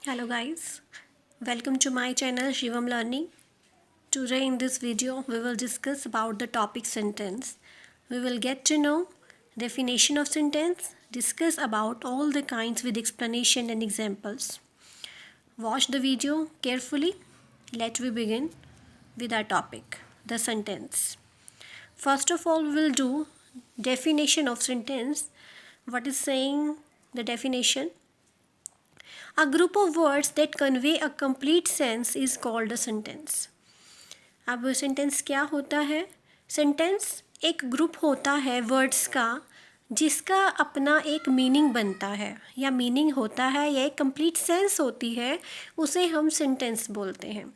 Hello guys, welcome to my channel Shivam Learning. Today in this video we will discuss about the topic sentence. We will get to know definition of sentence, discuss about all the kinds with explanation and examples. Watch the video carefully. Let we begin with our topic, the sentence. First of all we will do definition of sentence. What is saying the definition? A group of words that convey a complete sense is called a sentence. अब sentence क्या होता है? Sentence एक group होता है words का जिसका अपना एक मीनिंग बनता है या मीनिंग होता है या एक कंप्लीट सेंस होती है, उसे हम सेंटेंस बोलते हैं.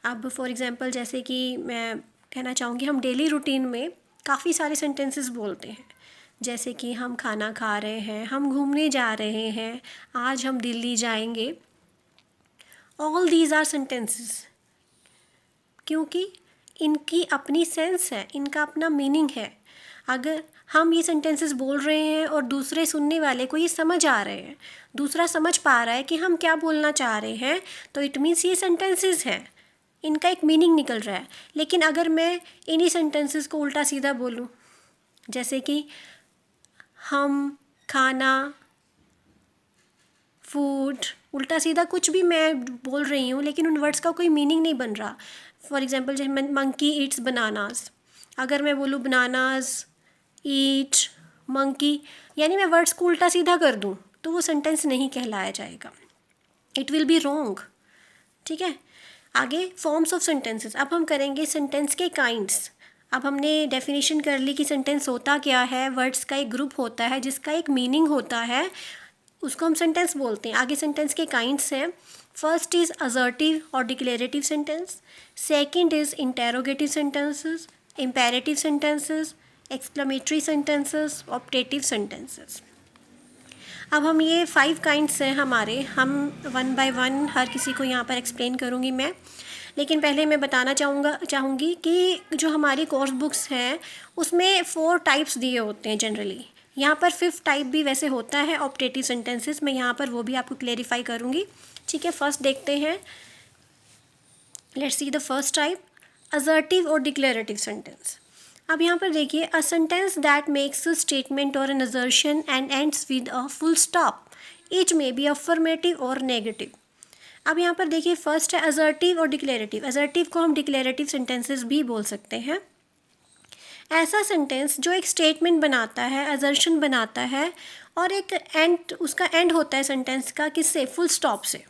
अब फॉर एग्जांपल जैसे कि मैं कहना चाहूँगी हम डेली रूटीन में काफ़ी सारे सेंटेंसेस बोलते हैं, जैसे कि हम खाना खा रहे हैं, हम घूमने जा रहे हैं, आज हम दिल्ली जाएंगे. ऑल दीज आर सेंटेंसेस क्योंकि इनकी अपनी सेंस है, इनका अपना मीनिंग है. अगर हम ये सेंटेंसेस बोल रहे हैं और दूसरे सुनने वाले को ये समझ आ रहे हैं, दूसरा समझ पा रहा है कि हम क्या बोलना चाह रहे हैं, तो इट मीन्स ये सेंटेंसेस हैं, इनका एक मीनिंग निकल रहा है. लेकिन अगर मैं इन्हीं सेंटेंसेस को उल्टा सीधा बोलूँ, जैसे कि हम, खाना, फूड, उल्टा सीधा कुछ भी मैं बोल रही हूँ लेकिन उन वर्ड्स का कोई मीनिंग नहीं बन रहा. फॉर एग्जांपल जैसे मंकी ईट्स बनानास, अगर मैं बोलूँ बनानास ईट मंकी, यानी मैं वर्ड्स को उल्टा सीधा कर दूँ तो वो सेंटेंस नहीं कहलाया जाएगा. It will be wrong. ठीक है, आगे फॉर्म्स ऑफ सेंटेंसेस. अब हम करेंगे सेंटेंस के काइंड्स. अब हमने डेफिनेशन कर ली कि सेंटेंस होता क्या है. वर्ड्स का एक ग्रुप होता है जिसका एक मीनिंग होता है, उसको हम सेंटेंस बोलते हैं. आगे सेंटेंस के काइंड्स हैं. First is assertive or declarative sentence. Second is interrogative sentences, imperative sentences, exclamatory sentences, optative sentences. अब हम ये 5 काइंड्स हैं हमारे, हम वन बाय वन हर किसी को यहाँ पर एक्सप्लेन करूँगी मैं. लेकिन पहले मैं बताना चाहूँगी कि जो हमारी कोर्स बुक्स हैं उसमें 4 टाइप्स दिए होते हैं जनरली. यहाँ पर 5th टाइप भी वैसे होता है ऑप्टेटिव सेंटेंसेस. मैं यहाँ पर वो भी आपको क्लेरिफाई करूँगी. ठीक है, फर्स्ट देखते हैं. Let's see the first type, assertive or declarative sentence. अब यहाँ पर देखिए, a sentence that makes a statement or an assertion and ends with a full stop. It may be affirmative or negative. अब यहाँ पर देखिए फर्स्ट है assertive or declarative. Assertive को हम डिक्लेरेटिव सेंटेंसेस भी बोल सकते हैं. ऐसा सेंटेंस जो एक स्टेटमेंट बनाता है, असर्शन बनाता है और एक एंड, उसका एंड होता है सेंटेंस का किससे? फुल स्टॉप से.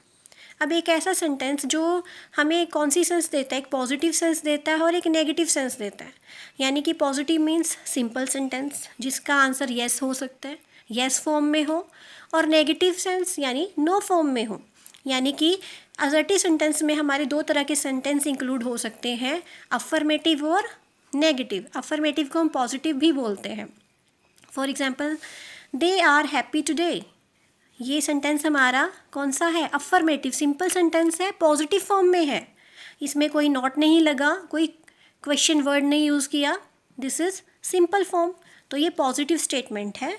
अब एक ऐसा सेंटेंस जो हमें कौन सी सेंस देता है? एक पॉजिटिव सेंस देता है और एक नेगेटिव सेंस देता है. यानी कि पॉजिटिव मीन्स सिंपल सेंटेंस जिसका आंसर येस हो सकता है, येस फॉर्म में हो, और नेगेटिव सेंस यानी नो फॉर्म में हो. यानी कि असर्टिव सेंटेंस में हमारे 2 तरह के सेंटेंस इंक्लूड हो सकते हैं, अफर्मेटिव और नेगेटिव. अफर्मेटिव को हम पॉजिटिव भी बोलते हैं. For example, they are happy today. ये सेंटेंस हमारा कौन सा है? अफर्मेटिव, सिंपल सेंटेंस है, पॉजिटिव फॉर्म में है. इसमें कोई नॉट नहीं लगा, कोई क्वेश्चन वर्ड नहीं यूज़ किया. This is simple form. तो ये पॉजिटिव स्टेटमेंट है.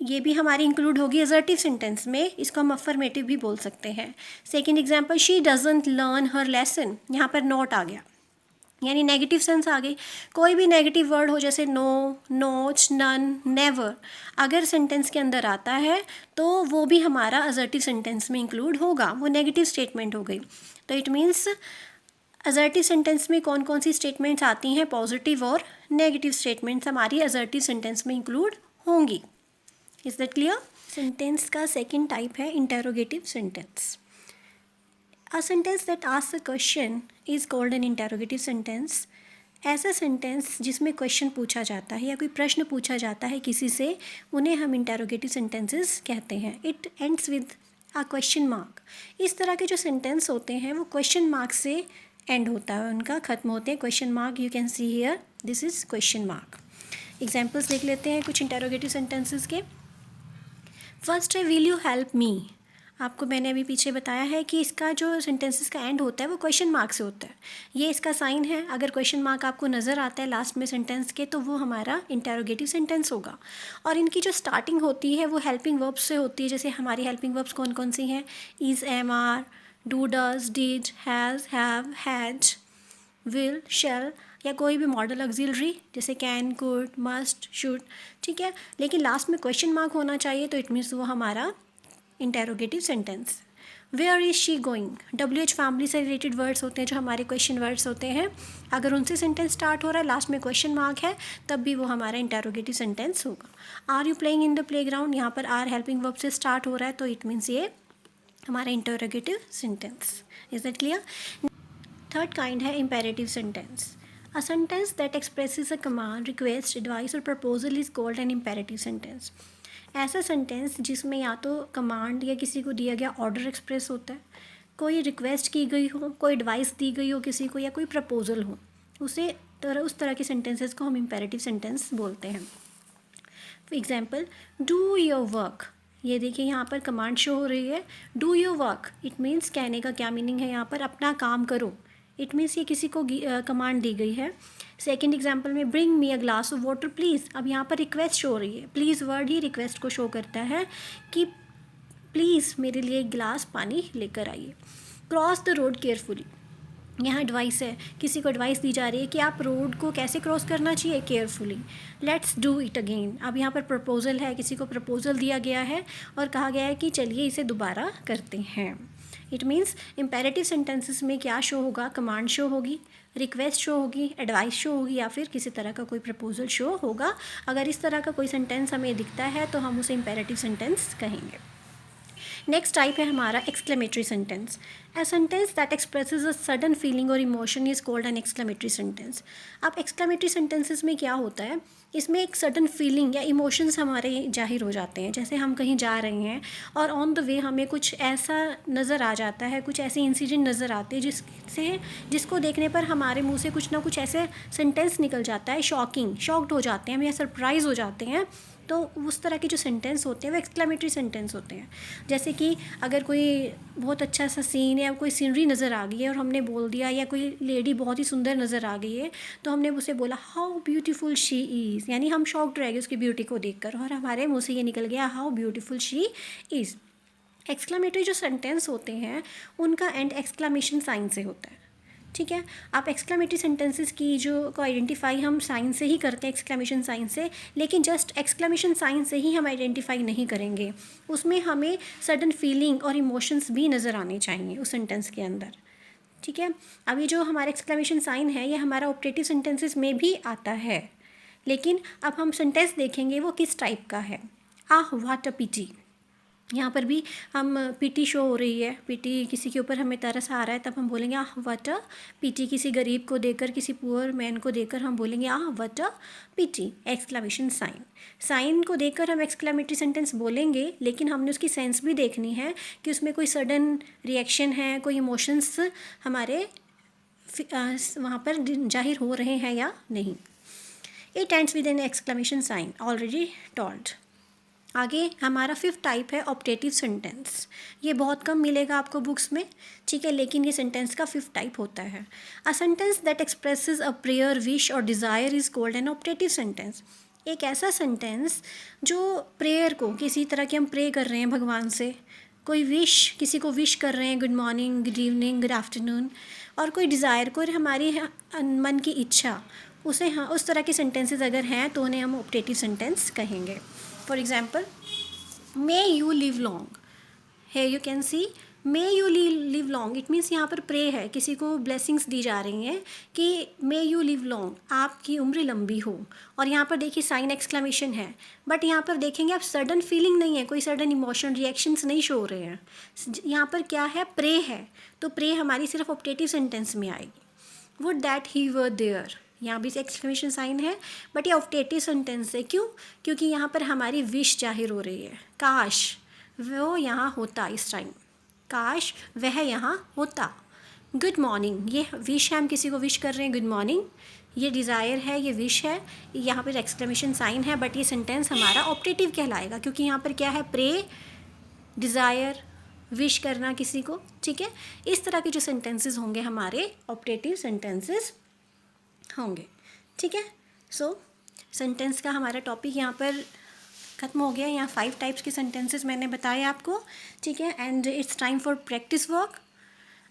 ये भी हमारी इंक्लूड होगी असर्टिव सेंटेंस में. इसको हम अफर्मेटिव भी बोल सकते हैं. Second example, she doesn't learn her lesson. यहाँ पर नॉट आ गया, यानी नेगेटिव सेंस आ गई. कोई भी नेगेटिव वर्ड हो जैसे नो, नोच, नन, नेवर, अगर सेंटेंस के अंदर आता है तो वो भी हमारा असर्टिव सेंटेंस में इंक्लूड होगा, वो नेगेटिव स्टेटमेंट हो गई. तो इट मीन्स असर्टिव सेंटेंस में कौन कौन सी स्टेटमेंट्स आती हैं? पॉजिटिव और नेगेटिव स्टेटमेंट्स हमारी असर्टिव सेंटेंस में इंक्लूड होंगी. Is that clear? सेंटेंस का सेकेंड टाइप है interrogative sentence. A sentence that asks a question is called an interrogative sentence. ऐसा सेंटेंस जिसमें क्वेश्चन पूछा जाता है या कोई प्रश्न पूछा जाता है किसी से, उन्हें हम इंटेरोगेटिव सेंटेंसेस कहते हैं. It ends with a question mark. इस तरह के जो सेंटेंस होते हैं वो क्वेश्चन मार्क से एंड होता है, उनका ख़त्म होते हैं. Question mark, you can see here, this is question mark. Examples देख लेते हैं कुछ इंटेरोगेटिव सेंटेंसेस के. फर्स्ट है, विल यू हेल्प मी. आपको मैंने अभी पीछे बताया है कि इसका जो सेंटेंसेस का एंड होता है वो क्वेश्चन मार्क से होता है। ये इसका साइन है, अगर क्वेश्चन मार्क आपको नज़र आता है लास्ट में सेंटेंस के तो वो हमारा इंटेरोगेटिव सेंटेंस होगा। और इनकी जो स्टार्टिंग होती है वो हेल्पिंग वर्ब्स से होती है। जैसे हमारी हेल्पिंग वर्ब्स कौन कौन सी हैं? Is, am, are, do, does, did, has, have, had, will, shall, या कोई भी मॉडल ऑक्सिलरी जैसे कैन, कुड, मस्ट, शुड, ठीक है। लेकिन लास्ट में क्वेश्चन मार्क होना चाहिए तो इट मीन्स वो हमारा interrogative sentence. Where is she going, WH family से रिलेटेड वर्ड्स होते हैं जो हमारे क्वेश्चन वर्ड्स होते हैं। अगर उनसे सेंटेंस स्टार्ट हो रहा है, लास्ट में क्वेश्चन मार्क है, तब भी वो हमारा इंटेरोगेटिव सेंटेंस होगा। Are you playing in the play ground, यहाँ पर आर हेल्पिंग वर्ब से स्टार्ट हो रहा है तो इट मीन्स ये हमारा interrogative sentence. Is that clear? Third kind है imperative sentence. A sentence that expresses a command, request, advice or proposal is called an imperative sentence. ऐसा सेंटेंस जिसमें या तो कमांड या किसी को दिया गया ऑर्डर एक्सप्रेस होता है, कोई रिक्वेस्ट की गई हो, कोई एडवाइस दी गई हो किसी को, या कोई प्रपोजल हो, उस तरह के सेंटेंसेस को हम इम्पेरेटिव सेंटेंस बोलते हैं। For example, do your work, ये देखिए यहाँ पर कमांड शो हो रही है, do your work. It means कहने का क्या मीनिंग है यहाँ पर? अपना काम करो। इट मीन्स ये किसी को कमांड दी गई है। सेकेंड एग्जाम्पल में, bring me a glass of water please. अब यहाँ पर रिक्वेस्ट शो हो रही है, प्लीज़ वर्ड ही रिक्वेस्ट को शो करता है कि प्लीज़ मेरे लिए एक गिलास पानी लेकर आइए। क्रॉस द रोड केयरफुली, यहाँ एडवाइस है, किसी को एडवाइस दी जा रही है कि आप रोड को कैसे क्रॉस करना चाहिए, carefully. Let's do it again, अब यहाँ पर प्रपोजल है, किसी को प्रपोजल दिया गया है और कहा गया है कि चलिए इसे दोबारा करते हैं। इट मीन्स इम्पेरेटिव सेंटेंसेस में क्या शो होगा? कमांड शो होगी, रिक्वेस्ट शो होगी, एडवाइस शो होगी, या फिर किसी तरह का कोई प्रपोजल शो होगा। अगर इस तरह का कोई सेंटेंस हमें दिखता है तो हम उसे इम्पेरेटिव सेंटेंस कहेंगे। नेक्स्ट टाइप है हमारा exclamatory sentence. A sentence that expresses a sudden feeling or emotion is called an exclamatory sentence. अब एक्सक्लेमेटरी सेंटेंसेस में क्या होता है? इसमें एक सडन फीलिंग या इमोशंस हमारे जाहिर हो जाते हैं। जैसे हम कहीं जा रहे हैं और ऑन द वे हमें कुछ ऐसा नज़र आ जाता है, कुछ ऐसे इंसिडेंट नज़र आते हैं जिसको देखने पर हमारे मुंह से कुछ ना कुछ ऐसे सेंटेंस निकल जाता है, शॉक्ड हो जाते हैं हम या सरप्राइज़ हो जाते हैं। तो उस तरह के जो सेंटेंस होते हैं वो एक्सक्लेमेटरी सेंटेंस होते हैं। जैसे कि अगर कोई बहुत अच्छा सा सीन या कोई सीनरी नज़र आ गई है और हमने बोल दिया, या कोई लेडी बहुत ही सुंदर नज़र आ गई है तो हमने उसे बोला हाउ ब्यूटीफुल शी इज़, यानी हम शॉक्ड रह गए उसकी ब्यूटी को देखकर और हमारे मुंह से ये निकल गया how beautiful she is. Exclamatory जो सेंटेंस होते हैं उनका एंड एक्सक्लेमेशन साइन से होता है, ठीक है। आप एक्सक्लेमेटरी सेंटेंसेस की जो को आइडेंटिफाई हम साइन से ही करते हैं, एक्सक्लेमेशन साइन से, लेकिन जस्ट एक्सक्लेमेशन साइन से ही हम आइडेंटिफाई नहीं करेंगे, उसमें हमें सडन फीलिंग और इमोशंस भी नज़र आने चाहिए उस सेंटेंस के अंदर, ठीक है। अभी जो हमारा एक्सक्लेमेशन साइन है ये हमारा ऑप्टेटिव सेंटेंसेस में भी आता है, लेकिन अब हम सेंटेंस देखेंगे वो किस टाइप का है। आह व्हाट अ पिटी, यहाँ पर भी हम पीटी शो हो रही है, पीटी किसी के ऊपर हमें तरस आ रहा है तब हम बोलेंगे आह व्हाट अ पीटी। किसी गरीब को देखकर, किसी पुअर मैन को देखकर हम बोलेंगे ah what a pity, exclamation sign को देखकर हम एक्सक्लेमेटरी सेंटेंस बोलेंगे, लेकिन हमने उसकी सेंस भी देखनी है कि उसमें कोई सडन रिएक्शन है, कोई इमोशंस हमारे वहाँ पर जाहिर हो रहे हैं या नहीं। It ends with an exclamation sign, already told. आगे हमारा फिफ्थ टाइप है ऑप्टेटिव सेंटेंस। ये बहुत कम मिलेगा आपको बुक्स में, ठीक है, लेकिन ये सेंटेंस का फिफ्थ टाइप होता है। A sentence that expresses a prayer, wish or desire is called an optative sentence. एक ऐसा सेंटेंस जो प्रेयर को, किसी तरह की हम प्रे कर रहे हैं भगवान से, कोई विश, किसी को विश कर रहे हैं good morning, good evening, good afternoon, और कोई डिज़ायर, कोई हमारी मन की इच्छा, उसे हाँ उस तरह के सेंटेंसेस अगर हैं तो उन्हें हम ऑप्टेटिव सेंटेंस कहेंगे। For example, may you live long, है you can see may you live long. It means यहाँ पर प्रे है, किसी को ब्लेसिंग्स दी जा रही हैं कि मे यू लिव लॉन्ग, आपकी उम्र लंबी हो। और यहाँ पर देखिए साइन एक्सक्लेमेशन है, बट यहाँ पर देखेंगे आप सडन फीलिंग नहीं है, कोई सडन इमोशन रिएक्शंस नहीं शो हो रहे हैं। यहाँ पर क्या है? प्रे है, तो प्रे हमारी सिर्फ ऑप्टेटिव सेंटेंस में आएगी। Would that he were there, यहाँ भी एक्सक्लेमेशन साइन है, बट ये ऑप्टेटिव सेंटेंस है। क्यों? क्योंकि यहाँ पर हमारी विश जाहिर हो रही है, काश वो यहाँ होता, इस टाइम काश वह यहाँ होता। गुड मॉर्निंग, ये विश है, हम किसी को विश कर रहे हैं गुड मॉर्निंग। ये डिज़ायर है, ये विश है, यहाँ पर एक्सक्लेमेशन साइन है, बट ये सेंटेंस हमारा ऑप्टेटिव कहलाएगा क्योंकि यहाँ पर क्या है? प्रे, डिज़ायर, विश करना किसी को, ठीक है। इस तरह के जो सेंटेंसेस होंगे हमारे ऑप्टेटिव सेंटेंसेस होंगे, ठीक है। सो सेंटेंस का हमारा टॉपिक यहाँ पर ख़त्म हो गया। यहाँ 5 टाइप्स के सेंटेंसेस मैंने बताए आपको, ठीक है। And it's time for practice work.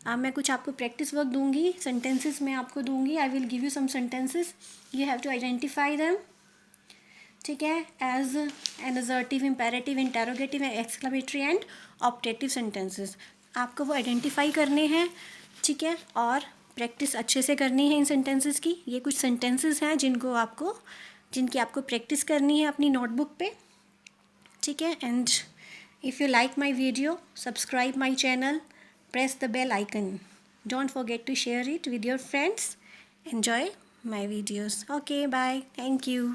मैं कुछ आपको प्रैक्टिस वर्क दूंगी, सेंटेंसेस मैं आपको दूंगी। I will give you some sentences, you have to identify them, ठीक है, as an assertive, imperative, interrogative, exclamatory and optative sentences. आपको वो आइडेंटिफाई करने हैं, ठीक है, और प्रैक्टिस अच्छे से करनी है इन सेंटेंसेस की। ये कुछ सेंटेंसेस हैं जिनकी आपको प्रैक्टिस करनी है अपनी नोटबुक पे, ठीक है। And if you like my video, subscribe my channel, press the bell icon. Don't forget to share it with your friends. Enjoy my videos. Okay, bye. Thank you.